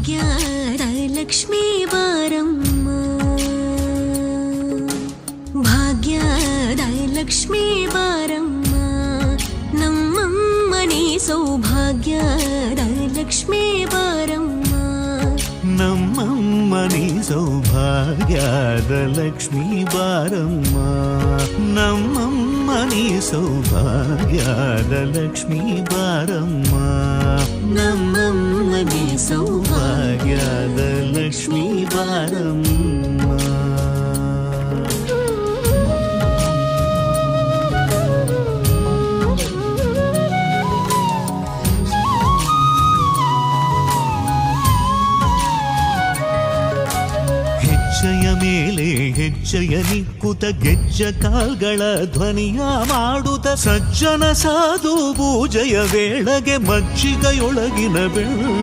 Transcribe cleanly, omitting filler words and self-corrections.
ಭಾಗ್ಯದ ಲಕ್ಷ್ಮೀ ಬಾರಮ್ಮ, ಭಾಗ್ಯದ ಲಕ್ಷ್ಮೀ ಬಾರಮ್ಮ, ನಮ್ಮಮ್ಮನಿ ಸೌಭಾಗ್ಯದ ಲಕ್ಷ್ಮೀ ಬಾರಮ್ಮ, ನಮ್ಮಮ್ಮನಿ ಸೌಭಾಗ್ಯದ ಲಕ್ಷ್ಮೀ ಬಾರಮ್ಮ, ನಮ್ಮಮ್ಮನಿ ಸೌಭಾಗ್ಯದ ಲಕ್ಷ್ಮೀ ಬಾರಮ್ಮ, ನಮ್ಮಮ್ಮನಿ ಸೌಭಾಗ್ಯದ ಲಕ್ಷ್ಮೀ ಬಾರಮ್ಮ. ಹೆಜ್ಜೆಯ ಮೇಲೆ ಹೆಜ್ಜೆಯ ನಿಕ್ಕುತ ಗೆಜ್ಜ ಕಾಲ್ಗಳ ಧ್ವನಿಯ ಮಾಡುತ್ತ ಸಜ್ಜನ ಸಾಧು ಪೂಜೆಯ ವೇಳೆಗೆ ಮಜ್ಜಿಗೆಯೊಳಗಿನ ಬೆಳ್ಳ